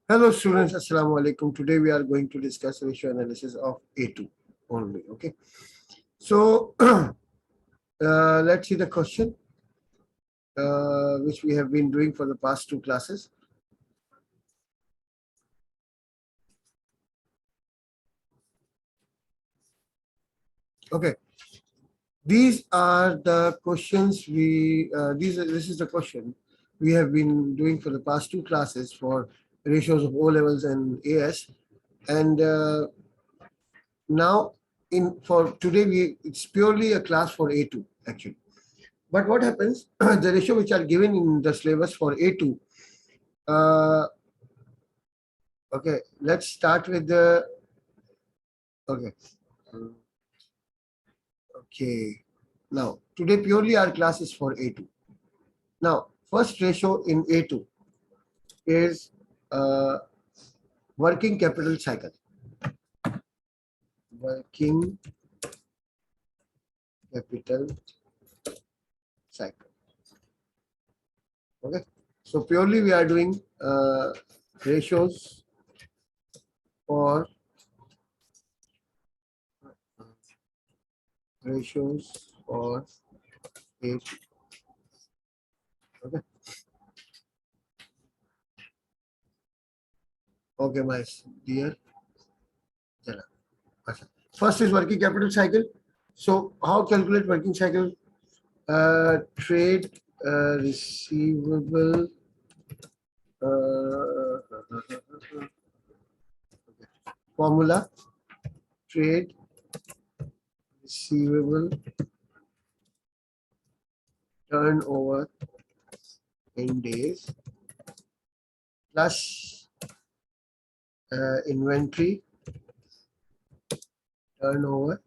Hello students, Assalamu alaikum. Today we are going to discuss ratio analysis of A2 only. Okay. So let's see the question which we have been doing for the past two classes. Okay. These are the questions this is the question we have been doing for the past two classes for ratios of O levels and AS. And now for today it's purely a class for A2 actually. But what happens, the ratio which are given in the syllabus for A2, okay, let's start with the, okay. Okay, now today purely our class is for A2. Now, first ratio in A2 is working capital cycle. Working capital cycle. Okay, so purely we are doing ratios for A2. Okay. Okay, my dear. First is working capital cycle. So how calculate working cycle? Trade receivable. Formula: trade receivable turnover in days plus inventory turnover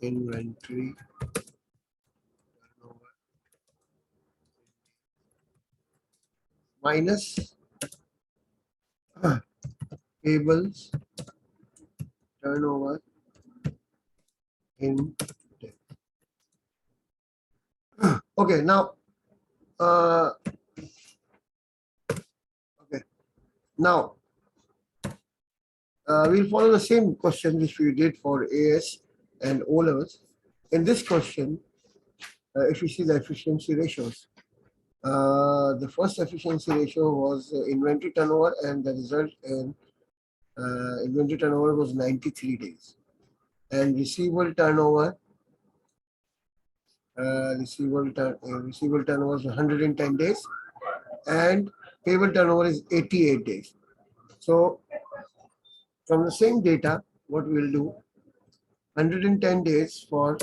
inventory turnover minus payables turnover in day. Okay, now okay, now we'll follow the same question which we did for AS and O levels. In this question, if you see the efficiency ratios, the first efficiency ratio was inventory turnover, and the result in inventory turnover was 93 days, and receivable turnover receivable turnover is 110 days, and payable turnover is 88 days. So from the same data, what we'll do, 110 days for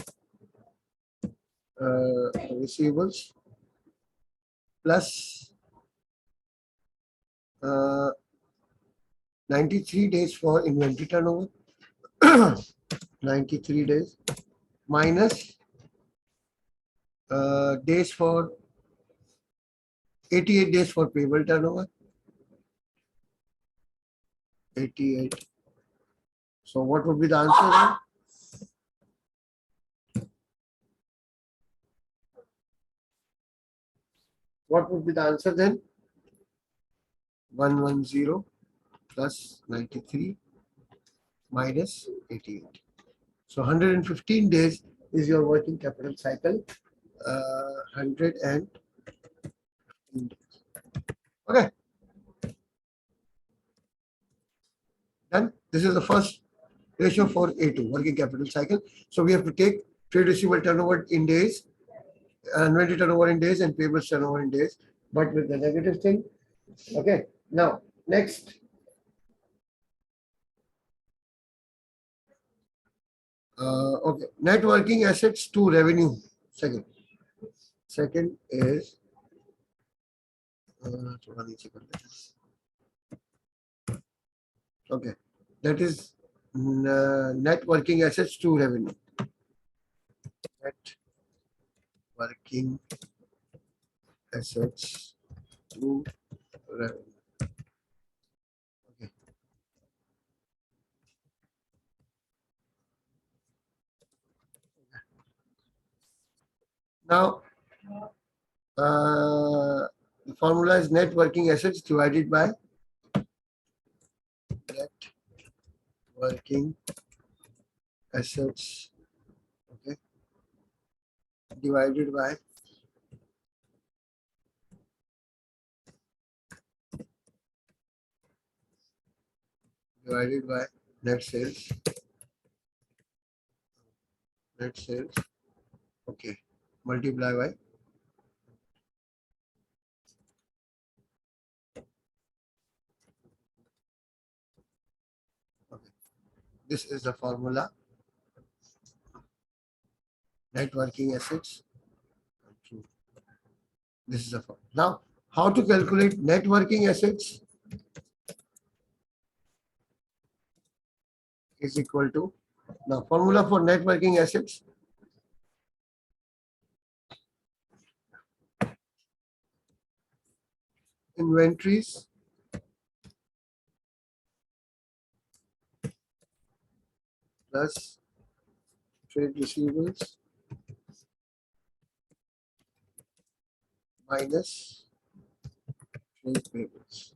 receivables plus 93 days for inventory turnover, 93 days minus days for 88 days for payable turnover, 88. So what would be the answer then? What would be the answer then? 110 plus 93 minus 88. So 115 days is your working capital cycle. 115 days. Okay. Then this is the first ratio for A2, working capital cycle. So we have to take trade receivable turnover in days, inventory turnover in days, and payables turnover in days, but with the negative thing. Okay. Now, next. Okay. Net working assets to revenue. Second is okay. That is net working assets to revenue. Net working assets to revenue. Okay. Now, the formula is net working assets divided by net working assets, okay, divided by net sales, okay, multiply by okay. This is the formula, net working assets. This is the formula. Now, how to calculate net working assets is equal to, now formula for net working assets, inventories plus trade receivables minus trade payables.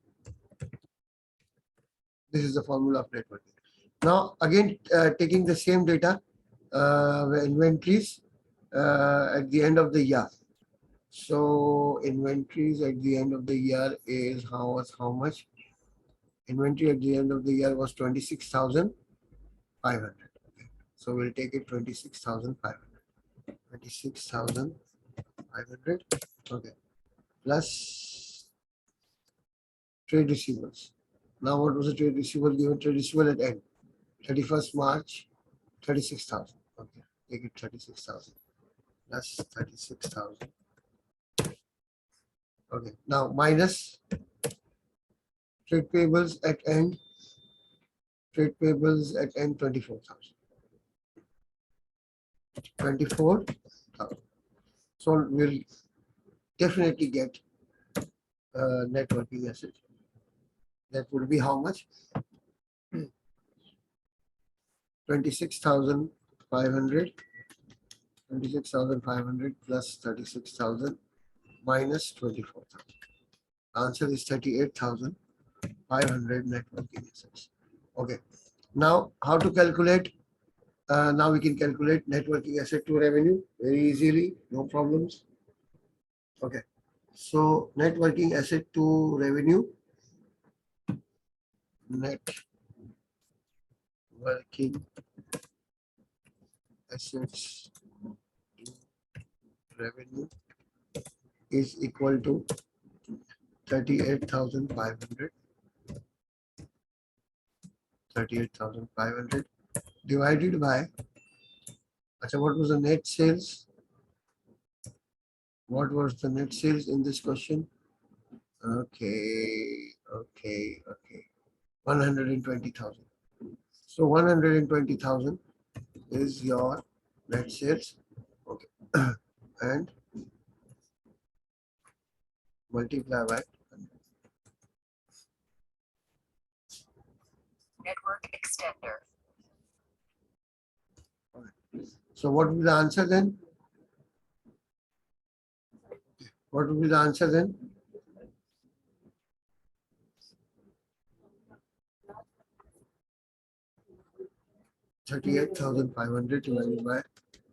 This is the formula of net working. Now, again, taking the same data, inventories at the end of the year. So, inventories at the end of the year is how much? Inventory at the end of the year was 26,500. So, we'll take it 26,500. 26,500. Okay. Plus trade receivables. Now, what was the trade receivable given? Trade receivable at end 31st March, 36,000. Okay, take it 36,000 plus 36,000. Okay, now minus trade payables at end. Trade payables at end 24,000. 24,000. So we'll definitely get net working asset. That would be how much? 26,500. 26,500 plus 36,000 minus 24,000. Answer is 38,500 net working assets. Okay. Now, how to calculate? Now we can calculate net working asset to revenue very easily, no problems. Okay. So net working asset to revenue. Net working assets to revenue is equal to 38,500. 38,500 divided by, what was the net sales? What was the net sales in this question? Okay. 120,000. So 120,000 is your net sales. Okay. And multiply by network extender. So what will be the answer then? What will be the answer then? $38,500 divided by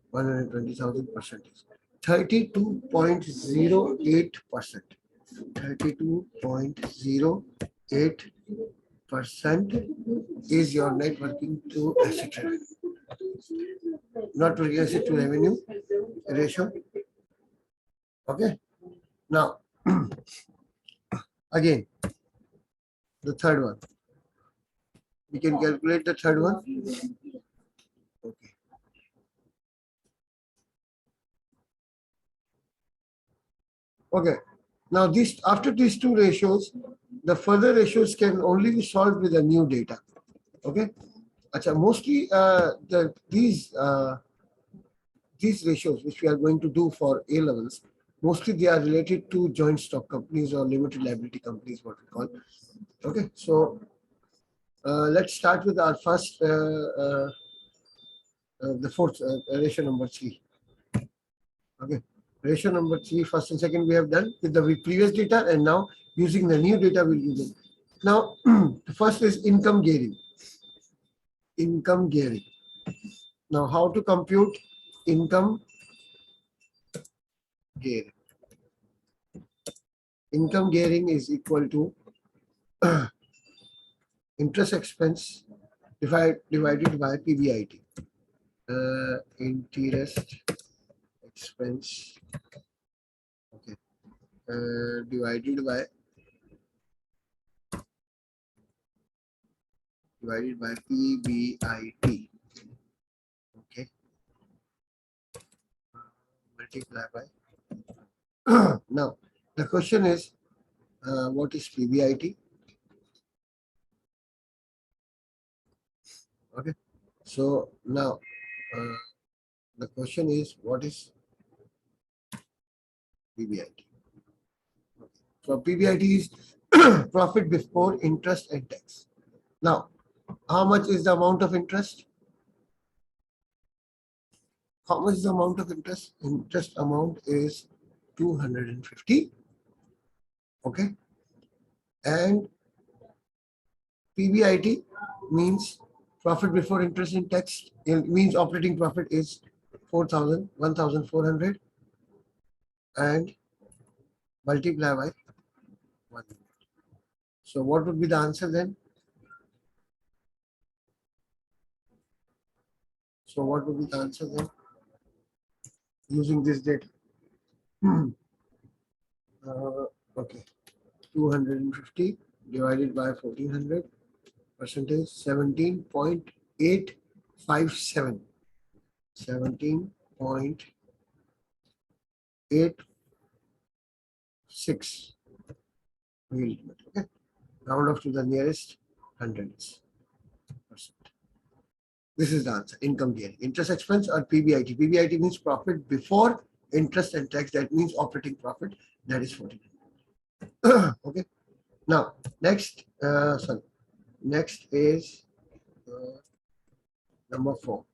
120,000 percentage. 32.08%. 32.08% is your net working to asset revenue. Not working asset to revenue ratio. Okay. Now, again, the third one. We can calculate the third one. Okay. Okay. Now, after these two ratios, the further ratios can only be solved with the new data. Okay. Mostly these ratios which we are going to do for A levels, mostly they are related to joint stock companies or limited liability companies, what we call. Okay. So let's start with our first, the fourth ratio number 3. Okay. Ratio number 3, first and second we have done with the previous data, and now using the new data we'll use it. Now, the first is income gearing. Income gearing. Now, how to compute income gearing? Income gearing is equal to interest expense divided by PBIT. Interest expense, okay, divided by PBIT, okay, multiply by. Now the question is, what is PBIT? Okay, so now the question is, what is PBIT? So PBIT is profit before interest and tax. Now, how much is the amount of interest? How much is the amount of interest? Interest amount is 250. Okay. And PBIT means profit before interest and tax. It means operating profit is 1,400 and multiply by 1. So what would be the answer then? So what would be the answer then? Using this data. Okay. 250 divided by 1400, percentage 17.857. 17.86. Okay. Round off to the nearest hundreds percent. This is the answer. Income gearing. Interest expense or PBIT. PBIT means profit before interest and tax. That means operating profit. That is 1400. Okay. Now next, next is number 4.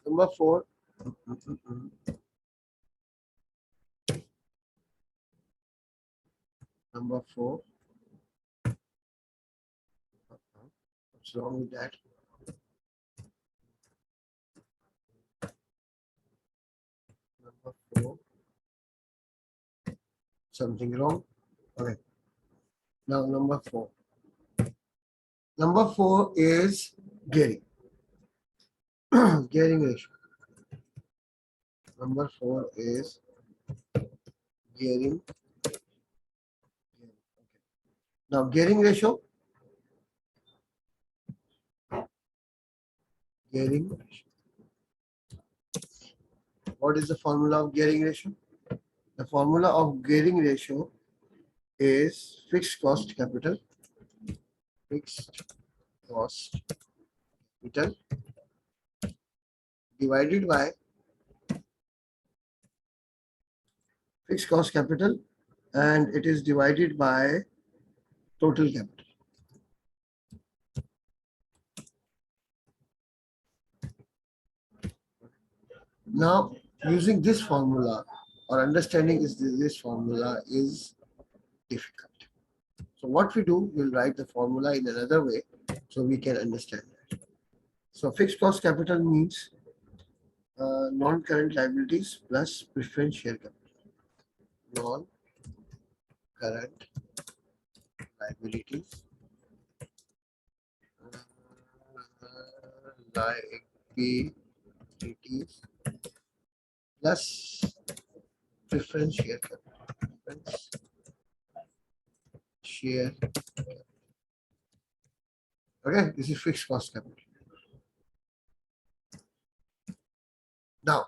Number 4. Number 4. What's wrong with that? Number 4. Something wrong. Okay. Now number 4. Number 4 is gearing. Gearing ratio. Number 4 is gearing. Now gearing ratio. Gearing ratio. What is the formula of gearing ratio? The formula of gearing ratio is fixed cost capital. Fixed cost capital divided by fixed cost capital, and it is divided by total capital. Now, using this formula or understanding this formula is difficult. So what we do, we'll write the formula in another way so we can understand that. So fixed cost capital means non-current liabilities plus preference share capital. Non-current liabilities plus preference share capital. Preference share capital. Okay, this is fixed cost capital. Now,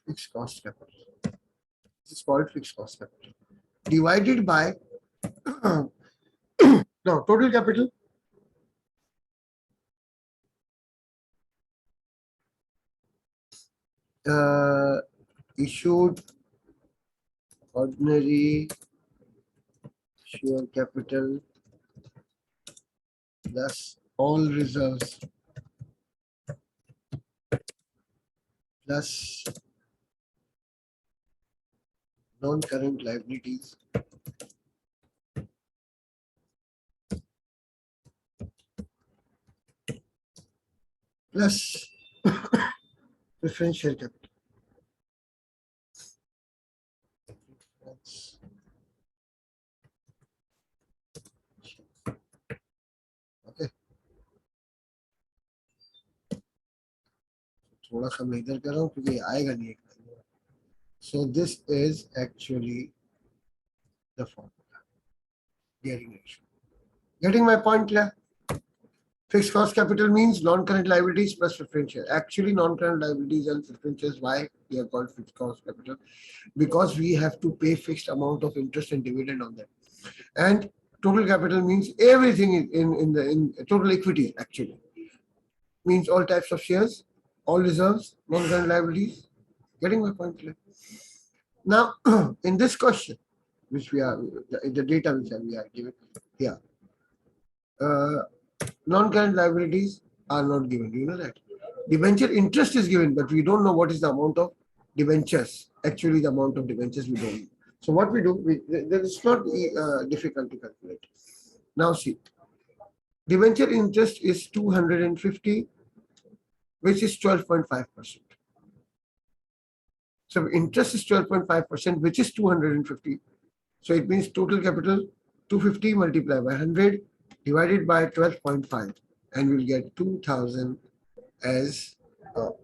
fixed cost capital. This is called fixed cost capital. Divided by now total capital. Issued ordinary share capital plus all reserves plus non-current liabilities plus preference share capital. Okay. थोड़ा सा मैं इधर कर रहा हूँ क्योंकि आएगा नहीं एक बार. So this is actually the formula. Gearing ratio. Getting my point clear? Fixed cost capital means non-current liabilities plus preference share. Actually, non-current liabilities and preference shares, why they are called fixed cost capital? Because we have to pay fixed amount of interest and dividend on them. And total capital means everything in total equity actually. Means all types of shares, all reserves, non-current liabilities. Getting my point clear? Now, in this question, which we are, the data which we are given here, non-current liabilities are not given. You know that. Debenture interest is given, but we don't know what is the amount of debentures. Actually, the amount of debentures we don't know. So what we do, that is not difficult to calculate. Now see, debenture interest is 250, which is 12.5%. So interest is 12.5%, which is 250. So it means total capital 250 multiplied by 100 divided by 12.5, and we'll get 2000 as our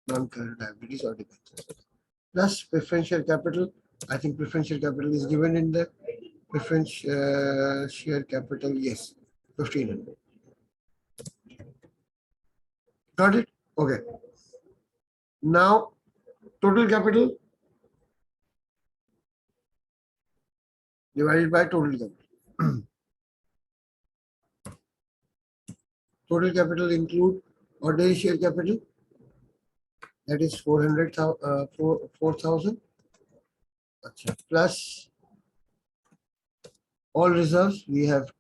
non-current liabilities or debentures. Plus preferential capital. I think preferential capital is given in the preference share capital. Yes, 1500. Got it? Okay. Now total capital divided by total capital. Total capital include ordinary share capital, that is 4,000 plus all reserves. We have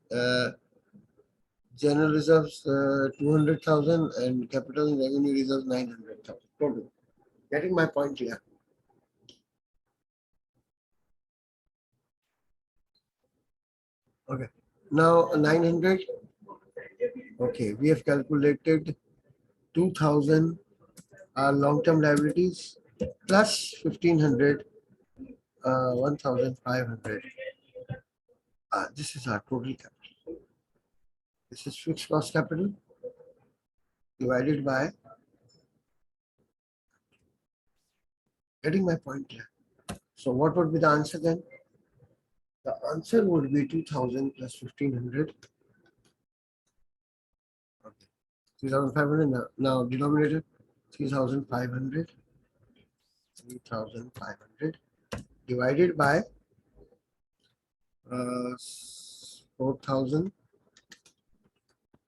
general reserves 200,000 and capital and revenue reserves 900,000 total. Getting my point clear? Okay. Now 900. Okay, we have calculated 2,000 are long-term liabilities plus 1,500, 1,500. This is our total capital. This is fixed cost capital divided by. Getting my point clear? So what would be the answer then? The answer would be 2,000 plus 1,500. Okay. 3,500 now denominator 3,500. 3,500 divided by 4,000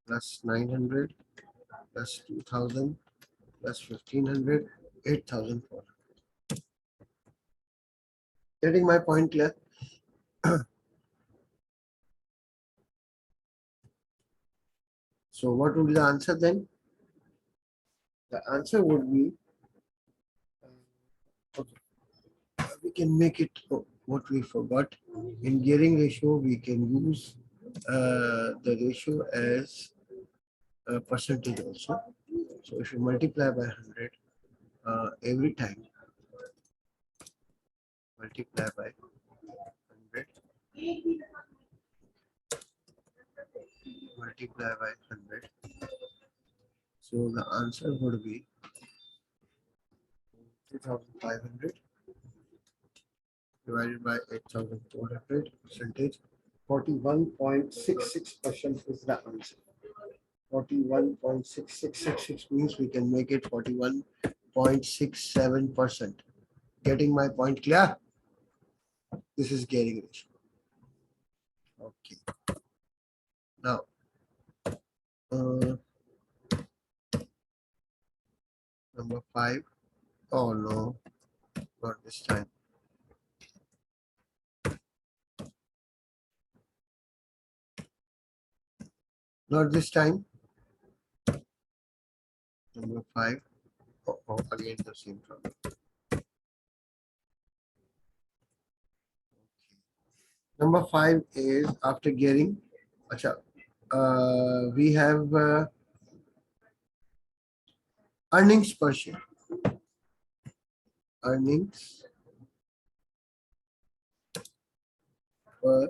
plus 900 plus 2,000 plus 1,500, 8,400. Getting my point clear? So what would be the answer then? The answer would be, okay, we can make it what we forgot. In gearing ratio, we can use the ratio as a percentage also. So if you multiply by 100 every time, multiply by 100, multiply by 100. So the answer would be 3,500 divided by 8,400, percentage 41.66% is the answer. 41.6666 means we can make it 41.67%. Getting my point clear? This is gearing ratio. Okay. Now, number 5. Oh no, not this time. Not this time. Number 5. Oh, again the same problem. Number 5 is after gearing. Acha, we have earnings per share. Earnings per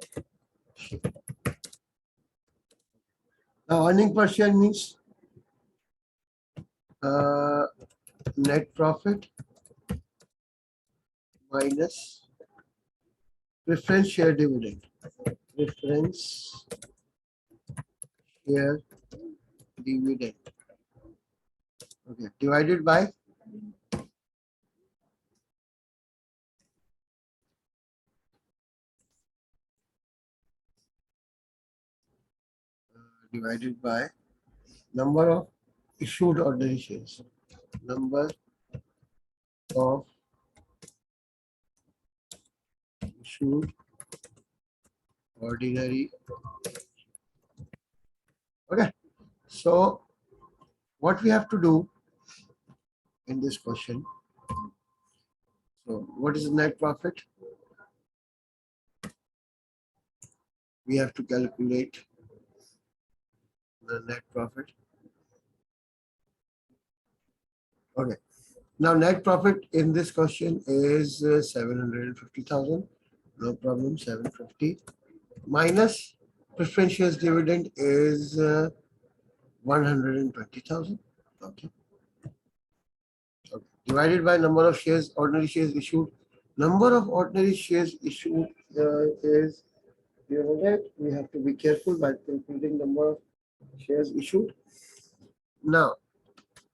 share. Now, earning per share means net profit minus preference share dividend. Preference share dividend. Okay, divided by number of issued ordinary shares. Number of issued ordinary. Okay, so what we have to do in this question. So what is the net profit? We have to calculate the net profit. Okay. Now net profit in this question is 750,000. No problem, 750 minus preference shares dividend is 120,000. Okay. Okay. Divided by number of shares, ordinary shares issued. Number of ordinary shares issued is, you know that we have to be careful by calculating number of shares issued. Now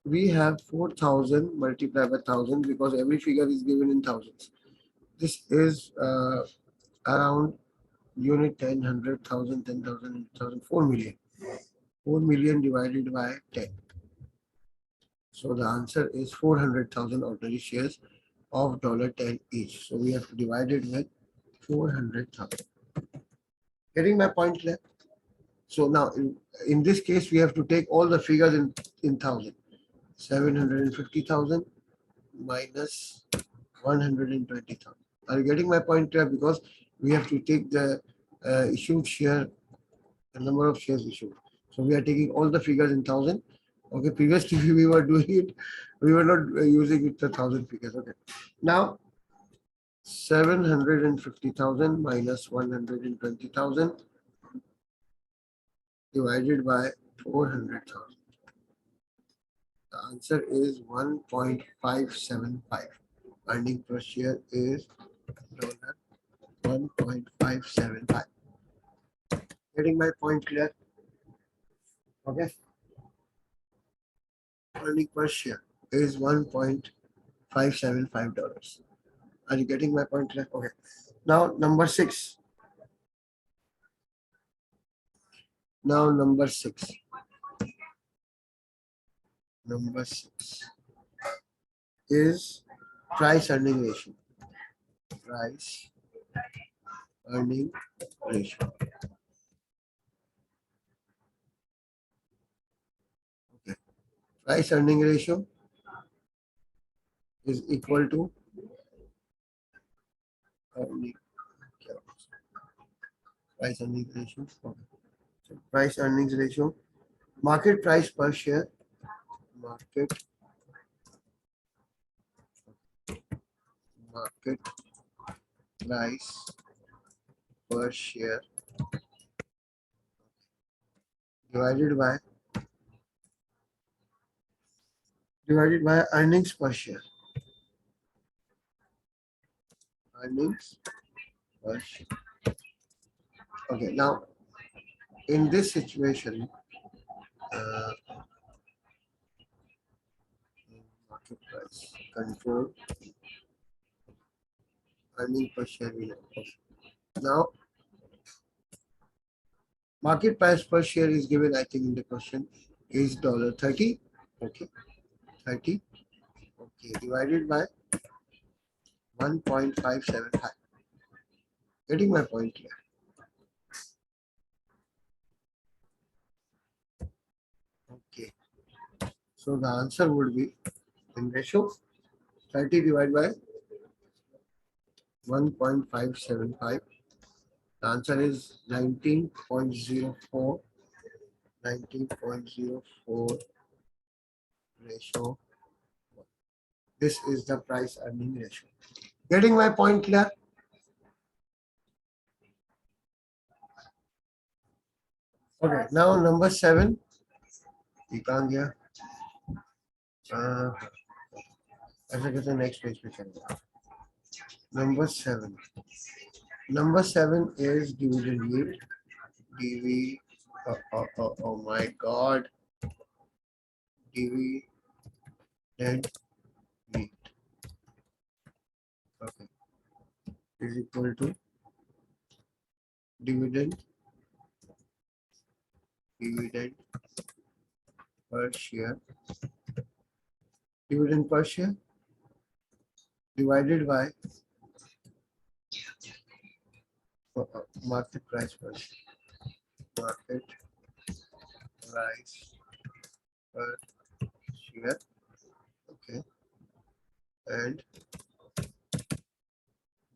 we have 4,000 multiplied by 1,000 because every figure is given in thousands. This is around unit 10, 100,000, 10,000, 1,000, 4 million. 4 million divided by 10. So the answer is 400,000 ordinary shares of $10 each. So we have to divide it with 400,000. Getting my point clear? So now in this case, we have to take all the figures in thousand. 750,000 minus 120,000. Are you getting my point clear? Because we have to take the issued share, the number of shares issued. So we are taking all the figures in thousand. Okay, previously we were doing it, we were not using it the 1,000 figures. Okay, now 750,000 minus 120,000 divided by 400,000. The answer is 1.575. Earning per share is $1.575. Getting my point clear? Okay. Earning per share is $1.575. Are you getting my point clear? Okay. Now number 6. Now number 6. Number 6 is price earning ratio. Price earning ratio. Okay. Price earning ratio is equal to price earning ratio. Okay. So price earnings ratio, market price per share, market price per share divided by earnings per share. Earnings per share. Okay, now in this situation, market price control earning per share we know. Okay. Now market price per share is given, I think, in the question is $30. Okay, 30. Okay, divided by 1.575. Getting my point here. Okay, so the answer would be in ratio 30 divided by 1.575. The answer is 19.04. 19.04 ratio. This is the price earning ratio. Getting my point clear? Okay, now number 7. ऐसा कैसे next page पे चलेगा. Number 7. Number 7 is dividend yield. DV. Oh my God. Dividend yield. Okay. Is equal to dividend per share. Dividend per share divided by market price per share. Market price per share. Okay. And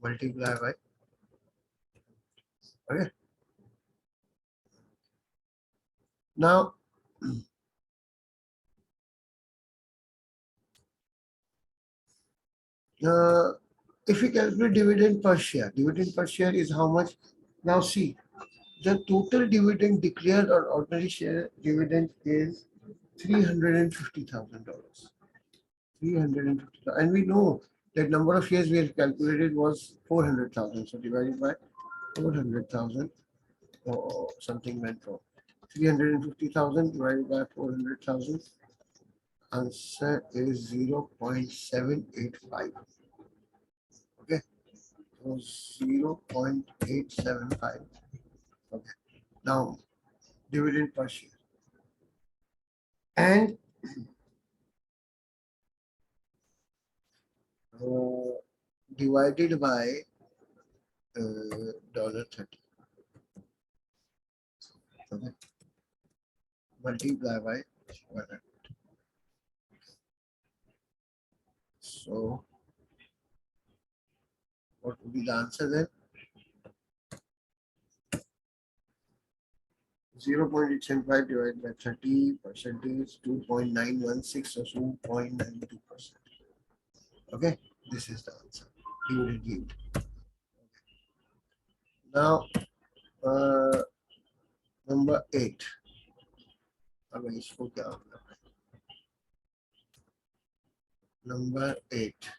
multiply by. Okay. Now, if we calculate dividend per share is how much? Now see, the total dividend declared on ordinary share dividend is $350,000. 350,000, and we know that number of shares we have calculated was 400,000. So divided by 400,000, or something went wrong. 350,000 divided by 400,000. Answer is 0.785. Okay, so 0.875. Okay, now dividend per share and divided by $30. Okay, multiply by 100. So what would be the answer then? 0.875 divided by 30 percentage 2.916 or 2.92%. Okay, this is the answer. Dividend yield. Now, number 8. अब इसको क्या होगा? Number 8.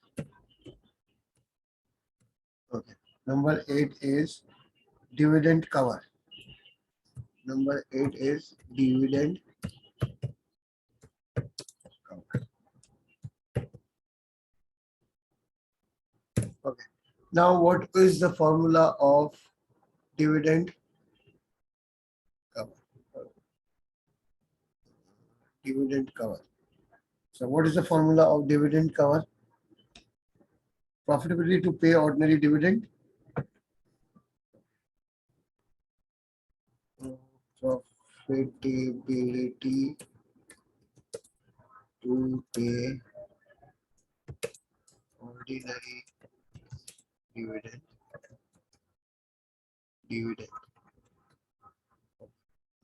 Okay. Number 8 is dividend cover. Number 8 is dividend cover. Okay. Now, what is the formula of dividend cover? Dividend cover. So, what is the formula of dividend cover? Profitability to pay ordinary dividend. Profitability to pay ordinary dividend.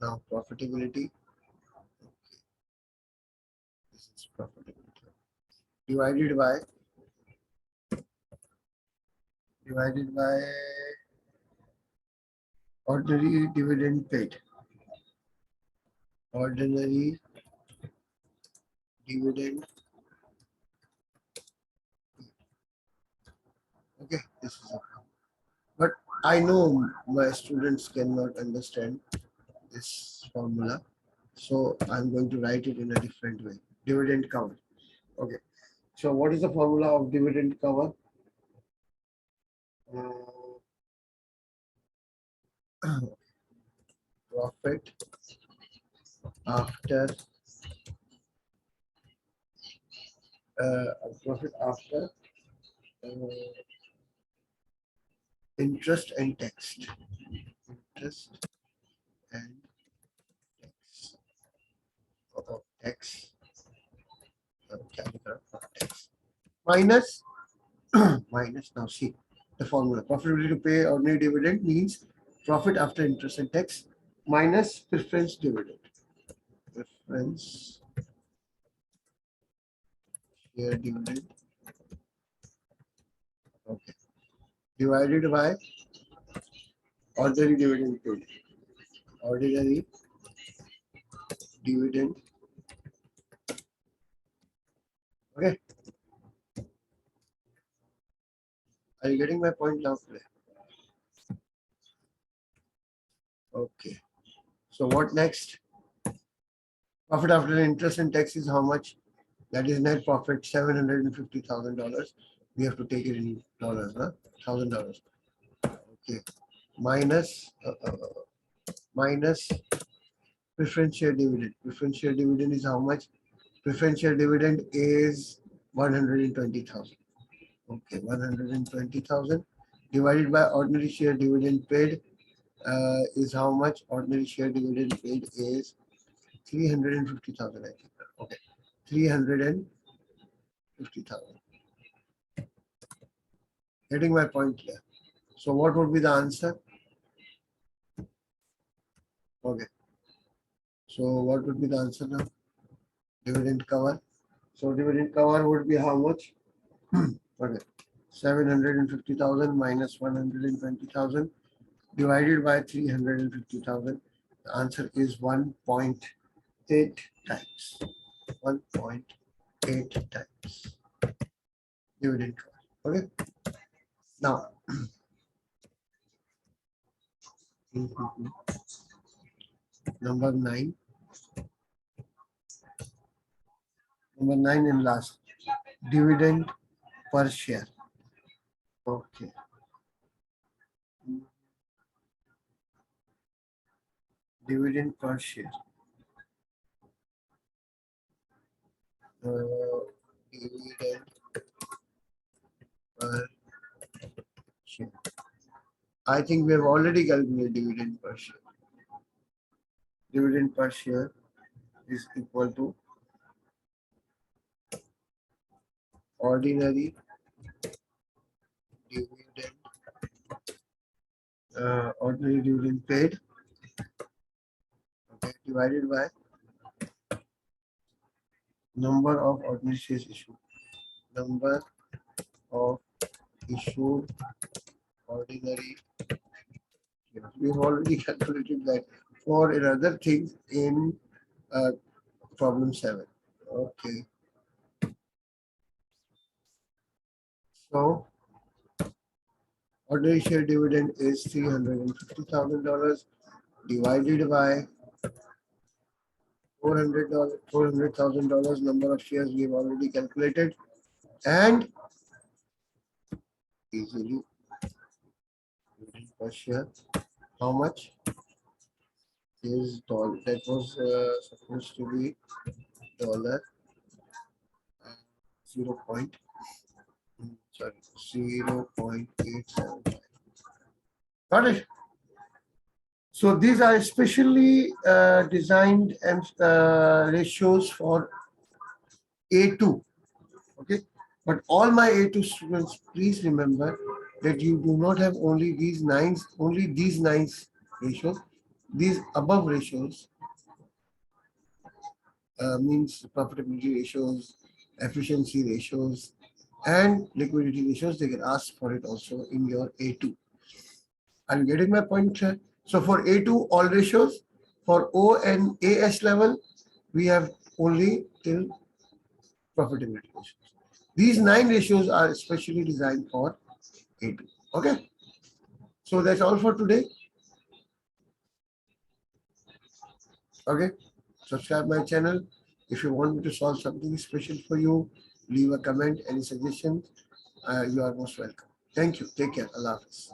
Now profitability. This is profitability divided by ordinary dividend paid. Ordinary dividend. Okay, this is a problem. But I know my students cannot understand this formula, so I'm going to write it in a different way. Dividend cover. Okay, so what is the formula of dividend cover? Profit after interest and tax. Interest and tax. Tax. Tax. Minus minus. Now see the formula. Profitability to pay ordinary dividend means profit after interest and tax minus preference dividend. Preference share dividend. Okay. Divided by ordinary dividend paid. Ordinary dividend. Okay. Are you getting my point now? Okay. So what next? Profit after interest and tax is how much? That is net profit $750,000. We have to take it in dollars, huh? $1,000. Okay. Minus minus preference share dividend. Preference share dividend is how much? Preference share dividend is 120,000. Okay, 120,000 divided by ordinary share dividend paid is how much? Ordinary share dividend paid is 350,000. I think. Okay, 350,000. Getting my point here. So what would be the answer? Okay. So what would be the answer now? Dividend cover. So dividend cover would be how much? Okay. 750,000 minus 120,000 divided by 350,000. The answer is 1.8 times. 1.8 times dividend cover. Okay. Now, number 9. Number 9 and last. Dividend per share. Okay. Dividend per share. Dividend per share. I think we have already calculated dividend per share. Dividend per share is equal to ordinary dividend, ordinary dividend paid, okay, divided by number of ordinary shares issued. Number of issued ordinary shares. We've already calculated that for another thing in problem 7. Okay. So ordinary share dividend is $350,000 divided by $400,000 number of shares we have already calculated, and easily dividend per share. How much is dollar? That was supposed to be dollar 0.875. Got it? So these are specially designed and ratios for A2. Okay, but all my A2 students, please remember that you do not have only these 9 ratios. These above ratios means profitability ratios, efficiency ratios, and liquidity ratios. They can ask for it also in your A2. Are you getting my point here? So for A2, all ratios. For O and AS level, we have only till profitability ratios. These 9 ratios are specially designed for A2. Okay. So that's all for today. Okay. Subscribe my channel. If you want me to solve something special for you, leave a comment, any suggestions. You are most welcome. Thank you. Take care. Allah Hafiz.